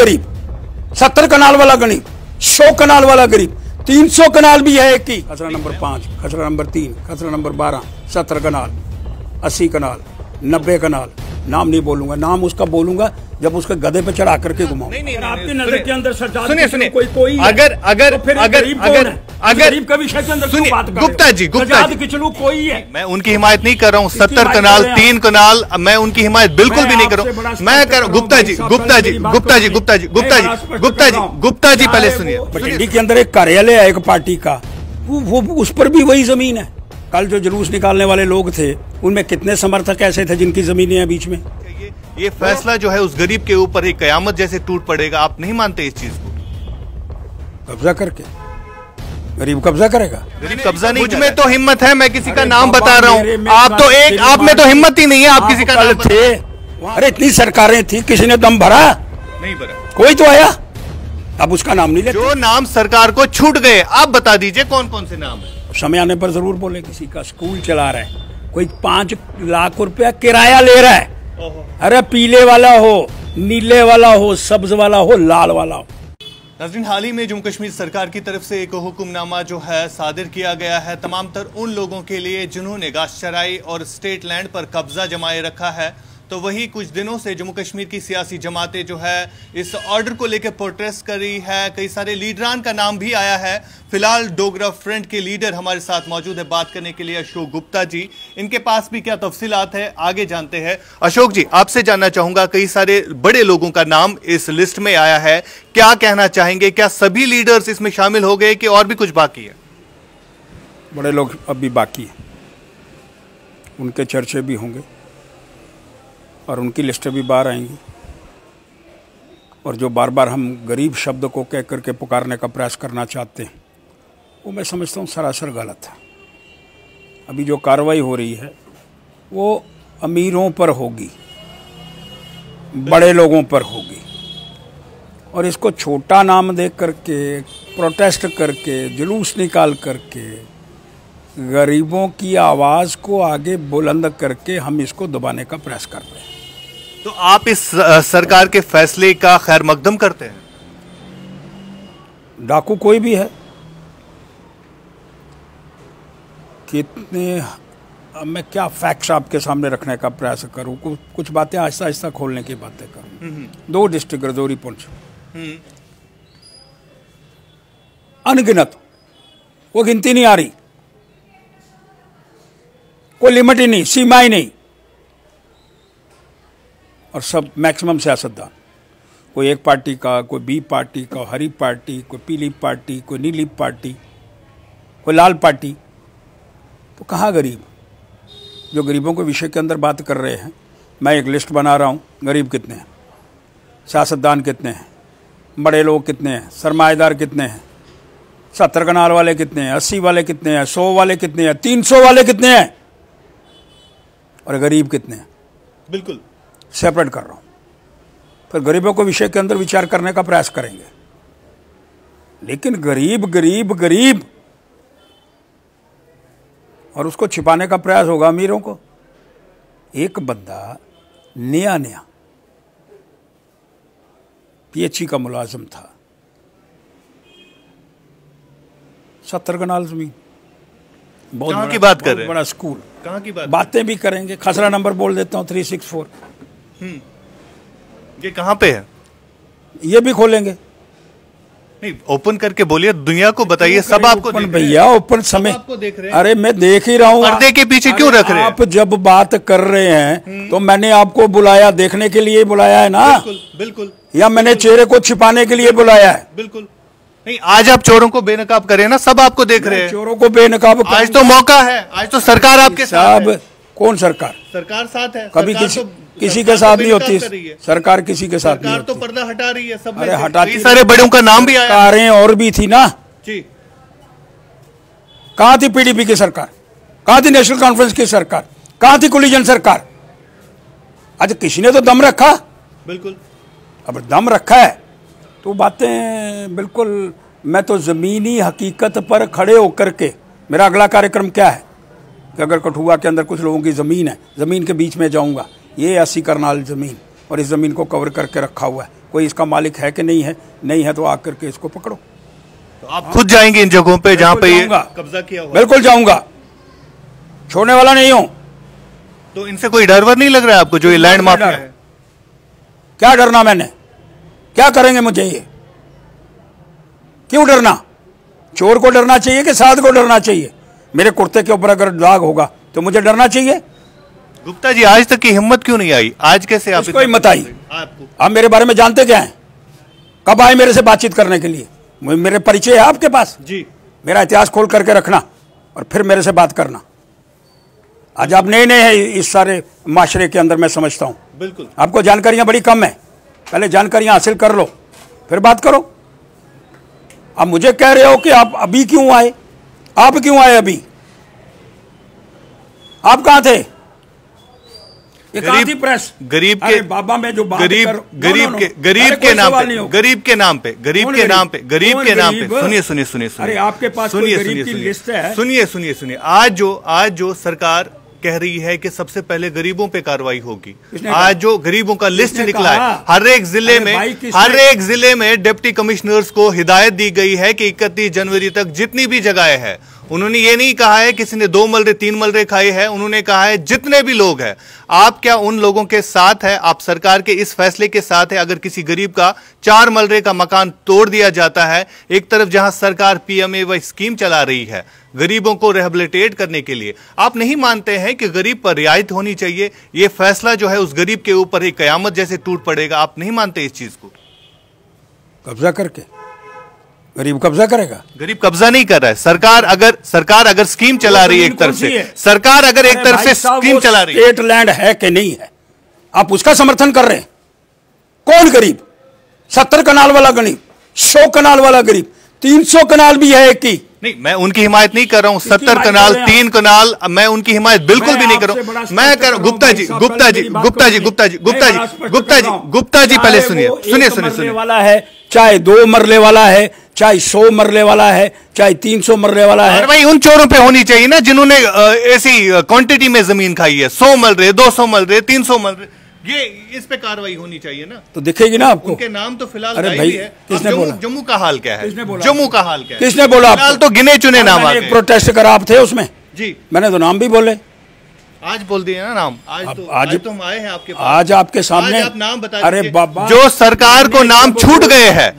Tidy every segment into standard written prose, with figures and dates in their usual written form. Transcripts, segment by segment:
गरीब, 70 कनाल वाला गरीब, 100 कनाल वाला गरीब, 300 कनाल भी है एक ही। खसरा नंबर 5, खसरा नंबर 3, खसरा नंबर 12, 70 कनाल, 80 कनाल, 90 कनाल। नाम नहीं बोलूंगा, नाम उसका बोलूंगा जब उसके गधे पे चढ़ा करके घुमाऊंगा। आपकी नजर के अंदर सुनिए कोई अगर गरीब का विषय के अंदर सुनिए गुप्ता जी किचलू कोई है। मैं उनकी हिमायत नहीं कर रहा हूँ। 70 कनाल, 3 कनाल, मैं उनकी हिमायत बिल्कुल भी नहीं कर रहा हूँ। मैं कर गुप्ता जी पहले सुनिए। बठिंडी के अंदर एक कार्यालय है एक पार्टी का, वो उस पर भी वही जमीन है। कल जो जुलूस निकालने वाले लोग थे उनमें कितने समर्थक ऐसे थे जिनकी जमीनें हैं बीच में। ये फैसला जो है उस गरीब के ऊपर एक कयामत जैसे टूट पड़ेगा। आप नहीं मानते इस चीज को? कब्जा करके गरीब कब्जा करेगा? गरीब कब्जा नहीं। मुझ में तो हिम्मत है, मैं किसी का नाम बता रहा हूँ। आप में तो हिम्मत ही नहीं है, आप किसी का नाम थे। अरे इतनी सरकारें थी, किसी ने दम भरा नहीं? भरा कोई तो आया, अब उसका नाम नहीं लेते। जो नाम सरकार को छूट गए आप बता दीजिए कौन कौन से नाम है। समय आने पर जरूर बोले। किसी का स्कूल चला रहा है, कोई 5 लाख रुपया किराया ले रहा है। अरे पीले वाला हो, नीले वाला हो, सब्ज वाला हो, लाल वाला हो। नाज़रीन, हाल ही में जम्मू कश्मीर सरकार की तरफ से एक हुक्मनामा जो है सादिर किया गया है तमाम तर उन लोगों के लिए जिन्होंने गाशचराई और स्टेट लैंड पर कब्जा जमाए रखा है। तो वही कुछ दिनों से जम्मू कश्मीर की सियासी जमातें जो है इस ऑर्डर को लेकर प्रोटेस्ट कर रही है। कई सारे लीडरान का नाम भी आया है। फिलहाल डोगरा फ्रंट के लीडर हमारे साथ मौजूद है बात करने के लिए, अशोक गुप्ता जी। इनके पास भी क्या तफसीलात है आगे जानते हैं। अशोक जी, आपसे जानना चाहूंगा, कई सारे बड़े लोगों का नाम इस लिस्ट में आया है, क्या कहना चाहेंगे? क्या सभी लीडर्स इसमें शामिल हो गए कि और भी कुछ बाकी है? बड़े लोग अब भी बाकी है, उनके चर्चे भी होंगे और उनकी लिस्टें भी बाहर आएंगी। और जो बार बार हम गरीब शब्द को कह करके पुकारने का प्रयास करना चाहते हैं वो मैं समझता हूँ सरासर गलत है। अभी जो कार्रवाई हो रही है वो अमीरों पर होगी, बड़े लोगों पर होगी। और इसको छोटा नाम दे करके, प्रोटेस्ट करके, जुलूस निकाल करके, गरीबों की आवाज़ को आगे बुलंद करके हम इसको दबाने का प्रयास कर रहे हैं। तो आप इस सरकार के फैसले का खैर मकदम करते हैं? डाकू कोई भी है, कितने, अब मैं क्या फैक्ट्स आपके सामने रखने का प्रयास करूं, कुछ बातें आहिस्ता आहिस्ता खोलने की बातें करूं। 2 डिस्ट्रिक्ट रजौरी पुंछ अनगिनत, वो गिनती नहीं आ रही, कोई लिमिट ही नहीं, सीमा ही नहीं। और सब मैक्सिमम सियासतदान, कोई एक पार्टी का, कोई बी पार्टी का, हरी पार्टी, कोई पीली पार्टी, कोई नीली पार्टी, कोई लाल पार्टी। तो कहाँ गरीब? जो गरीबों के विषय के अंदर बात कर रहे हैं, मैं एक लिस्ट बना रहा हूँ, गरीब कितने हैं, सियासतदान कितने हैं, बड़े लोग कितने हैं, सरमाएदार कितने हैं, 70 कनाल वाले कितने हैं, 80 वाले कितने हैं, 100 वाले कितने हैं, 300 वाले कितने हैं, और गरीब कितने हैं, बिल्कुल सेपरेट कर रहा हूं। फिर गरीबों को विषय के अंदर विचार करने का प्रयास करेंगे। लेकिन गरीब गरीब गरीब, और उसको छिपाने का प्रयास होगा अमीरों को। एक बंदा नया पीएचई का मुलाजिम था, 70 कनाल जमीन, बहुत की बात कर रहे हैं? बड़ा स्कूल, कहाँ की बातें भी करेंगे। खसरा नंबर बोल देता हूँ 364। ये कहाँ पे है? ये भी खोलेंगे। नहीं, ओपन करके बोलिए, दुनिया को बताइए, सब आपको देख भैया ओपन समय आपको देख रहे हैं। अरे मैं देख ही रहा हूँ। पर्दे के पीछे क्यों रख रहे हैं? आप जब बात कर रहे हैं तो मैंने आपको बुलाया, देखने के लिए बुलाया है ना? बिल्कुल। या मैंने चेहरे को छिपाने के लिए बुलाया है? बिल्कुल नहीं। आज आप चोरों को बेनकाब करें ना, सब आपको देख रहे हैं। चोरों को बेनकाब, आज तो मौका है, आज तो सरकार आपके साथ है। कौन सरकार? सरकार साथ है। कभी किसी के साथ नहीं होती सरकार, किसी के साथ नहीं होती। तो पर्दा हटा रही है सब। अरे हटाती, सारे बड़ों का नाम भी आया, सरकारें और भी थी ना जी। कहां थी पीडीपी की सरकार? कहां थी नेशनल कॉन्फ्रेंस की सरकार? कहां थी कोलिजन सरकार? आज किसी ने तो दम रखा। बिल्कुल, अब दम रखा है तो बातें बिल्कुल। मैं तो जमीनी हकीकत पर खड़े होकर के, मेरा अगला कार्यक्रम क्या है कि अगर कठुआ के अंदर कुछ लोगों की ज़मीन है, ज़मीन के बीच में जाऊंगा, ये 80 कनाल ज़मीन और इस ज़मीन को कवर करके रखा हुआ है, कोई इसका मालिक है कि नहीं है, नहीं है तो आकर के इसको पकड़ो। तो आप खुद जाएंगे इन जगहों पे जहां पे ये कब्जा किया हुआ? बिल्कुल जाऊंगा, छोड़ने वाला नहीं हूं। तो इनसे कोई डर वर नहीं लग रहा है आपको, जो ये लैंड माफिया है? क्या डरना, मैंने क्या करेंगे मुझे ये, क्यों डरना? चोर को डरना चाहिए कि साध को डरना चाहिए? मेरे कुर्ते के ऊपर अगर दाग होगा तो मुझे डरना चाहिए? गुप्ता जी, आज तक की हिम्मत क्यों नहीं आई? आज कैसे आप? कोई मत आई। आप मेरे बारे में जानते क्या हैं? कब आए मेरे से बातचीत करने के लिए? मेरे परिचय है आपके पास जी? मेरा इतिहास खोल करके रखना और फिर मेरे से बात करना। आज आप नए नए हैं इस सारे माशरे के अंदर, मैं समझता हूं। बिल्कुल, आपको जानकारियां बड़ी कम है, पहले जानकारियां हासिल कर लो फिर बात करो। आप मुझे कह रहे हो कि आप अभी क्यों आए? आप क्यों आए अभी? आप कहां थे? ये कहां थी प्रेस? गरीब के बाबा में जो बात गरीब कर, गरीब के गरीब के नाम पे, गरीब के नाम पे, गरीब के नाम पे, गरीब के नाम पे। सुनिए सुनिए सुनिए सुनिए, अरे आपके पास कोई गरीब की लिस्ट है? सुनिए सुनिए सुनिए, आज जो सरकार कह रही है कि सबसे पहले गरीबों पे कार्रवाई होगी, आज जो गरीबों का लिस्ट निकला है, हर एक जिले में डिप्टी कमिश्नर्स को हिदायत दी गई है कि 31 जनवरी तक जितनी भी जगहें हैं, उन्होंने ये नहीं कहा है किसी ने 2 मलरे 3 मलरे खाए हैं, उन्होंने कहा है जितने भी लोग हैं। आप क्या उन लोगों के साथ है? आप सरकार के इस फैसले के साथ है? अगर किसी गरीब का 4 मलरे का मकान तोड़ दिया जाता है, एक तरफ जहां सरकार PMAY स्कीम चला रही है गरीबों को रिहेबिलिटेट करने के लिए, आप नहीं मानते हैं कि गरीब पर रियायत होनी चाहिए? ये फैसला जो है उस गरीब के ऊपर एक कयामत जैसे टूट पड़ेगा। आप नहीं मानते इस चीज को? कब्जा करके गरीब कब्जा करेगा? गरीब कब्जा नहीं कर रहा है। सरकार अगर स्कीम चला रही है, एक तरफ से सरकार अगर एक तरफ से स्कीम चला रही है, स्टेट लैंड है कि नहीं है, आप उसका समर्थन कर रहे हैं? कौन गरीब? 70 कनाल वाला गरीब, 100 कनाल वाला गरीब, 300 कनाल भी है एक की। नहीं, मैं उनकी हिमायत नहीं कर रहा हूं। 70 कनाल, 3 कनाल, मैं उनकी हिमायत बिल्कुल भी नहीं कर रहा हूं। मैं कर गुप्ता जी पहले सुनिए वाला है, चाहे 2 मरले वाला है, चाहे 100 मरले वाला है, चाहे 300 मरले वाला है। भाई उन चोरों पे होनी चाहिए ना जिन्होंने ऐसी क्वांटिटी में जमीन खाई है। 100 मरले, 200 मरले, 300 मरले, ये इस पे कार्रवाई होनी चाहिए ना। तो दिखेगी ना आपको। उनके नाम तो फिलहाल अरे भाई, है। किसने बोला? जम्मू का हाल क्या है? जम्मू का हाल क्या है? किसने बोला? फिलहाल तो गिने चुने नाम आते हैं। प्रोटेस्ट करा आप थे उसमें? जी, मैंने तो नाम भी बोले। आज बोल दिए ना नाम। आज तो हम आए हैं आपके पास। आज आपके सामने आप नाम बता। अरे बाबा, जो सरकार को नाम छूट गए हैं,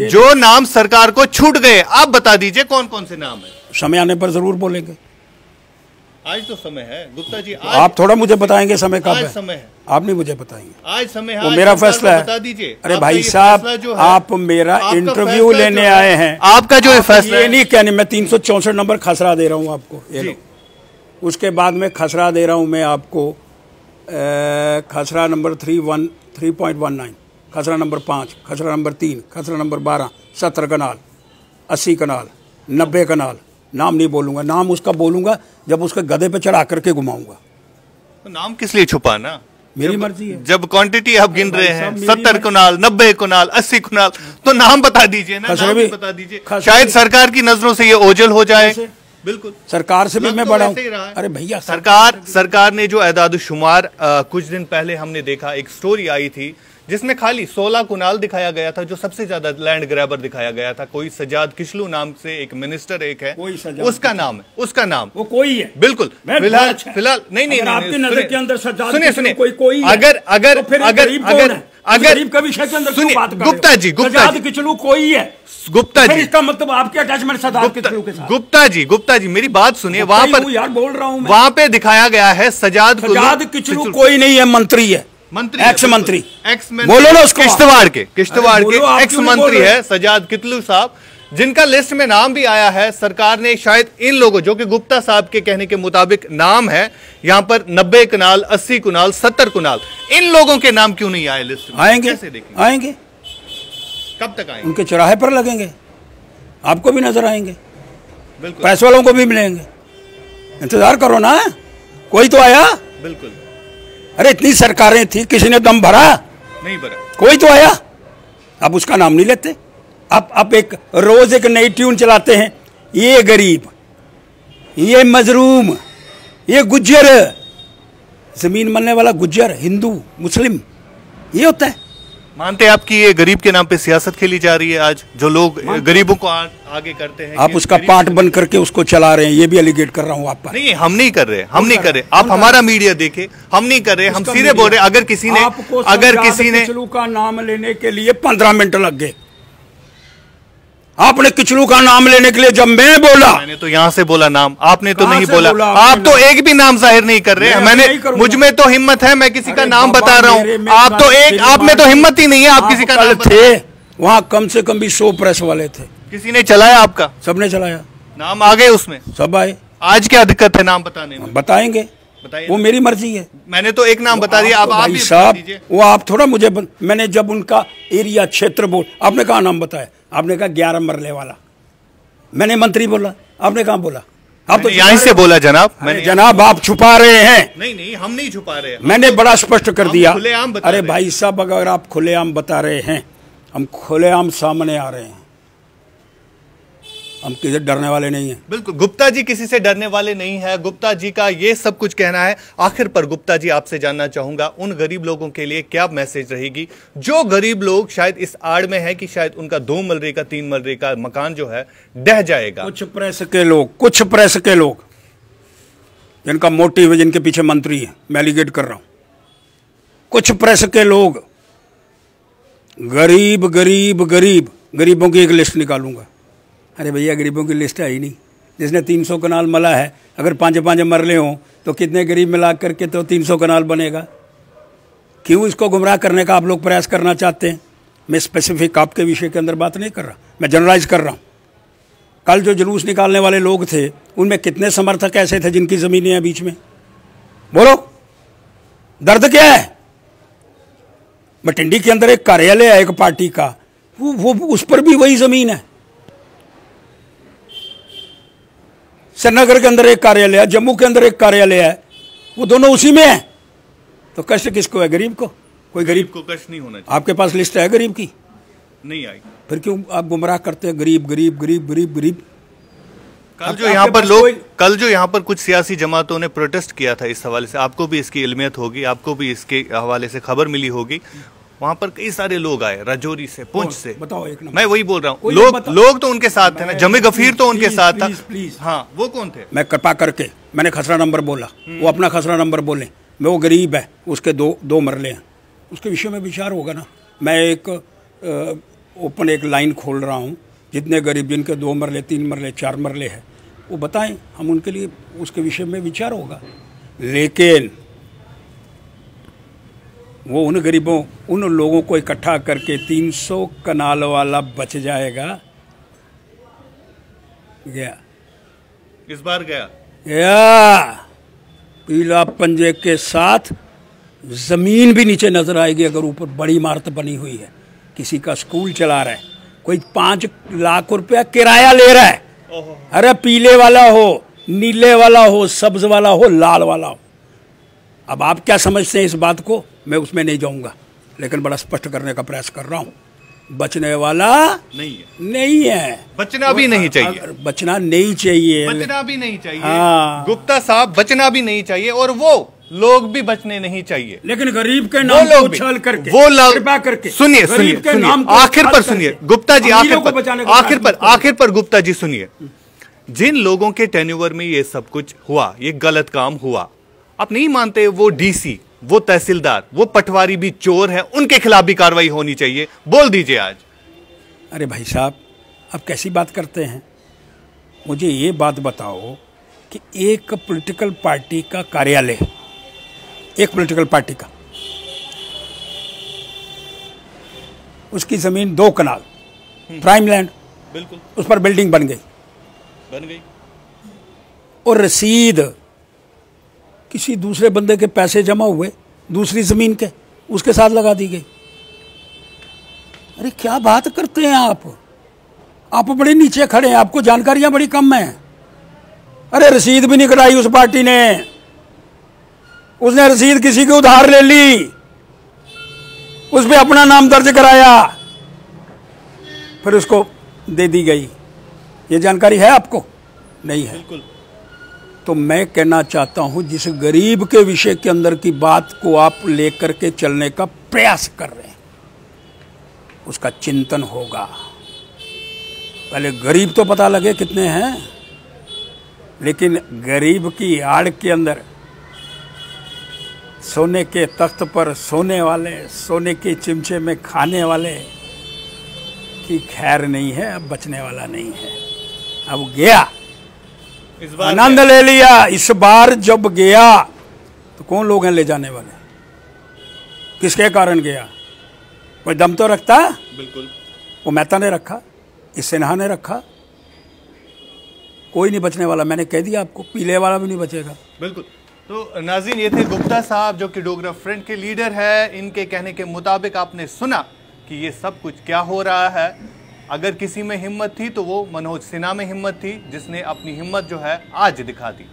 जो नाम सरकार को छूट गए, आप बता दीजिए कौन कौन से नाम है। समय आने पर जरूर बोलेंगे। आज तो समय है गुप्ता जी। आप थोड़ा मुझे बताएंगे समय कब है? समय है, आप नहीं मुझे बताएंगे। आज समय है, वो मेरा फैसला है। बता दीजिए। अरे भाई साहब, आप मेरा इंटरव्यू लेने आए हैं। आपका जो फैसला, ये नहीं कहने मैं 364 नंबर खसरा दे रहा हूँ आपको, ये लो। उसके बाद में खसरा दे रहा हूँ मैं आपको, खसरा नंबर 3.19, खसरा नंबर 5, खसरा नंबर 3, खसरा नंबर 12, 70 कनाल, 80 कनाल, 90 कनाल। नाम नहीं बोलूंगा, नाम उसका बोलूंगा जब उसके गधे पे चढ़ा करके घुमाऊंगा। तो नाम किस लिए छुपाना? मेरी मर्जी है। जब क्वांटिटी आप गिन रहे हैं 70 कनाल, 90 कनाल, 80 कनाल, तो नाम बता दीजिए ना। नाम भी बता दीजिए, शायद सरकार की नजरों से ये ओझल हो जाए। बिल्कुल, सरकार से भी मैं बड़ा हूं। अरे भैया, सरकार ने जो एदाद शुमार कुछ दिन पहले हमने देखा, एक स्टोरी आई थी जिसमें खाली 16 कुनाल दिखाया गया था, जो सबसे ज्यादा लैंड ग्रैबर दिखाया गया था। कोई सजाद किशलू नाम से एक मिनिस्टर एक है, उसका नाम है, उसका नाम वो कोई है। बिल्कुल, फिलहाल नहीं, आपकी नजर के अंदर सजाद सुनिए, कोई अगर गरीब का विषय के अंदर क्यों बात कर रहे हो? गुप्ता जी, सजाद किचलू कोई है। गुप्ता जी, इसका मतलब आपके अटैचमेंट सजाद किचलू के साथ। गुप्ता जी मेरी बात सुनिए। वहां पर यार बोल रहा हूं, वहां पे दिखाया गया है सजाद किचलू कोई नहीं है, मंत्री है, एक्स मंत्री। बोलो ना उसको। किश्तवाड़ के एक्स मंत्री है सजाद कितलू साहब, जिनका लिस्ट में नाम भी आया है। सरकार ने शायद इन लोगों, जो कि गुप्ता साहब के कहने के मुताबिक नाम है यहां पर 90 कनाल, 80 कनाल, 70 कनाल, इन लोगों के नाम क्यों नहीं आए लिस्ट में? आएंगे। कब तक आएंगे? उनके चौराहे पर लगेंगे, आपको भी नजर आएंगे, प्रेस वालों को भी मिलेंगे। इंतजार करो ना, कोई तो आया। बिल्कुल। अरे इतनी सरकारें थी, किसी ने दम भरा? नहीं भरा। कोई तो आया, अब उसका नाम नहीं लेते। आप एक रोज एक नई ट्यून चलाते हैं, ये गरीब, ये मजलूम, ये गुज्जर, जमीन मलने वाला गुज्जर, हिंदू, मुस्लिम, ये होता है। मानते हैं आपकी ये गरीब के नाम पे सियासत खेली जा रही है आज, जो लोग गरीबों को आगे करते हैं, आप उसका पार्ट बन करके उसको चला रहे हैं, ये भी एलिगेट कर रहा हूँ आप पर। नहीं, हम नहीं कर रहे, हम नहीं कर रहे, आप हमारा मीडिया देखे, हम नहीं कर रहे, हम सीधे बोल रहे। अगर किसी ने किचलू का नाम लेने के लिए 15 मिनट लग गए, आपने किचलू का नाम लेने के लिए जब मैं बोला, मैंने तो यहाँ से बोला नाम, आपने तो नहीं बोला। आप तो एक भी नाम जाहिर नहीं कर रहे। मैंने, मुझ में तो हिम्मत है, मैं किसी का नाम बता रहा हूँ। आप तो आप में तो हिम्मत ही नहीं है, आप किसी का नाम थे। वहाँ कम से कम भी 100 प्रेस वाले थे। किसी ने चलाया आपका? सबने चलाया, नाम आ गए उसमें, सब आए। आज क्या दिक्कत है नाम बताने में? बताएंगे, वो मेरी मर्जी है। मैंने तो एक नाम बता दिया, अब आप भाई साहब, वो आप थोड़ा मुझे मैंने जब उनका एरिया क्षेत्र बोल, आपने कहा नाम बताया, आपने कहा 11 मरले वाला, मैंने मंत्री बोला, आपने कहाँ बोला? आप तो यहीं से बोला जनाब। मैंने जनाब आप छुपा रहे हैं। नहीं, हम नहीं छुपा रहे, मैंने बड़ा स्पष्ट कर दिया। अरे भाई साहब, अगर आप खुलेआम बता रहे हैं, हम खुलेआम सामने आ रहे हैं, हम किसी डरने वाले नहीं हैं। बिल्कुल, गुप्ता जी किसी से डरने वाले नहीं है। गुप्ता जी का ये सब कुछ कहना है। आखिर पर गुप्ता जी, आपसे जानना चाहूंगा, उन गरीब लोगों के लिए क्या मैसेज रहेगी, जो गरीब लोग शायद इस आड़ में है कि शायद उनका 2 मलरे का 3 मलरे का मकान जो है ढह जाएगा। कुछ प्रेस के लोग जिनका मोटिव है, जिनके पीछे मंत्री है, मैं एलिगेट कर रहा हूं, कुछ प्रेस के लोग गरीबों की एक लिस्ट निकालूंगा। अरे भैया, गरीबों की लिस्ट है ही नहीं। जिसने 300 कनाल मला है, अगर 5 मरले हों तो कितने गरीब मिला करके तो 300 कनाल बनेगा। क्यों इसको गुमराह करने का आप लोग प्रयास करना चाहते हैं? मैं स्पेसिफिक आपके विषय के अंदर बात नहीं कर रहा, मैं जनरलाइज कर रहा हूँ। कल जो जुलूस निकालने वाले लोग थे, उनमें कितने समर्थक ऐसे थे जिनकी ज़मीनें हैं बीच में? बोलो, दर्द क्या है? बटिंडी के अंदर एक कार्यालय है एक पार्टी का, वो उस पर भी वही ज़मीन है। श्रीनगर के अंदर एक कार्यालय है, जम्मू के अंदर एक कार्यालय है, वो दोनों उसी में है। तो कष्ट किसको है? गरीब को। कोई गरीब को कष्ट नहीं होना चाहिए। आपके पास लिस्ट है गरीब की? नहीं आई। फिर क्यों आप गुमराह करते हैं? गरीब गरीब गरीब गरीब गरीब। कल जो यहाँ पर कुछ सियासी जमातों ने प्रोटेस्ट किया था इस हवाले से, आपको भी इसकी इल्मियत होगी, आपको भी इसके हवाले से खबर मिली होगी। वहां पर कई सारे लोग आए, राजौरी से, पुंछ से। बताओ एक नंबर। मैं वही बोल रहा हूँ, लोग तो उनके साथ थे ना, जमे गफीर तो उनके साथ था। हाँ, वो कौन थे? मैं कृपा करके, मैंने खसरा नंबर बोला, वो अपना खसरा नंबर बोले। मैं, वो गरीब है, उसके दो मरले हैं, उसके विषय में विचार होगा ना। मैं एक ओपन एक लाइन खोल रहा हूँ, जितने गरीब जिनके 2 मरले 3 मरले 4 मरले हैं, वो बताएं, हम उनके लिए उसके विषय में विचार होगा। लेकिन वो उन गरीबों, उन लोगों को इकट्ठा करके 300 कनाल वाला बच जाएगा। गया, इस बार गया पीला पंजे के साथ जमीन भी नीचे नजर आएगी अगर ऊपर बड़ी इमारत बनी हुई है। किसी का स्कूल चला रहा है, कोई 5 लाख रुपया किराया ले रहा है। अरे पीले वाला हो, नीले वाला हो, सब्ज वाला हो, लाल वाला हो। अब आप क्या समझते हैं इस बात को, मैं उसमें नहीं जाऊंगा, लेकिन बड़ा स्पष्ट करने का प्रयास कर रहा हूं। बचने वाला नहीं है। बचना भी नहीं चाहिए। बचना नहीं चाहिए। बचना भी नहीं चाहिए। हाँ। गुप्ता साहब, बचना भी नहीं चाहिए, और वो लोग भी बचने नहीं चाहिए। लेकिन गरीब के नाम को उछाल करके, वो लोग, कृपा करके सुनिए, आखिर पर सुनिए गुप्ता जी, आखिर पर गुप्ता जी सुनिए, जिन लोगों के टेन्यूवर में ये सब कुछ हुआ, ये गलत काम हुआ, आप नहीं मानते वो डीसी, वो तहसीलदार, वो पटवारी भी चोर है, उनके खिलाफ भी कार्रवाई होनी चाहिए? बोल दीजिए आज। अरे भाई साहब, आप कैसी बात करते हैं? मुझे ये बात बताओ कि एक पॉलिटिकल पार्टी का कार्यालय, एक पॉलिटिकल पार्टी का, उसकी जमीन 2 कनाल प्राइम लैंड, बिल्कुल, उस पर बिल्डिंग बन गई और रसीद किसी दूसरे बंदे के पैसे जमा हुए दूसरी जमीन के, उसके साथ लगा दी गई। अरे क्या बात करते हैं आप बड़े नीचे खड़े हैं, आपको जानकारियां बड़ी कम हैं। अरे रसीद भी नहीं कटाई उस पार्टी ने, उसने रसीद किसी की उधार ले ली, उस पे अपना नाम दर्ज कराया, फिर उसको दे दी गई। ये जानकारी है आपको? नहीं है। बिल्कुल। तो मैं कहना चाहता हूं, जिस गरीब के विषय के अंदर की बात को आप लेकर के चलने का प्रयास कर रहे हैं, उसका चिंतन होगा। पहले गरीब तो पता लगे कितने हैं, लेकिन गरीब की आड़ के अंदर सोने के तख्त पर सोने वाले, सोने के चिमचे में खाने वाले की खैर नहीं है, अब बचने वाला नहीं है। अब गया, इस बार आनंद ले लिया। इस बार जब गया तो कौन लोग हैं ले जाने वाले? किसके कारण गया? कोई दम तो रखता? बिल्कुल। वो मेहता ने रखा, इस सिन्हा ने रखा, कोई नहीं बचने वाला। मैंने कह दिया आपको, पीले वाला भी नहीं बचेगा। बिल्कुल। तो नाज़रीन, ये थे गुप्ता साहब जो कि डोगरा फ्रंट के लीडर है। इनके कहने के मुताबिक आपने सुना कि ये सब कुछ क्या हो रहा है। अगर किसी में हिम्मत थी तो वो मनोज सिन्हा में हिम्मत थी, जिसने अपनी हिम्मत जो है आज दिखा दी।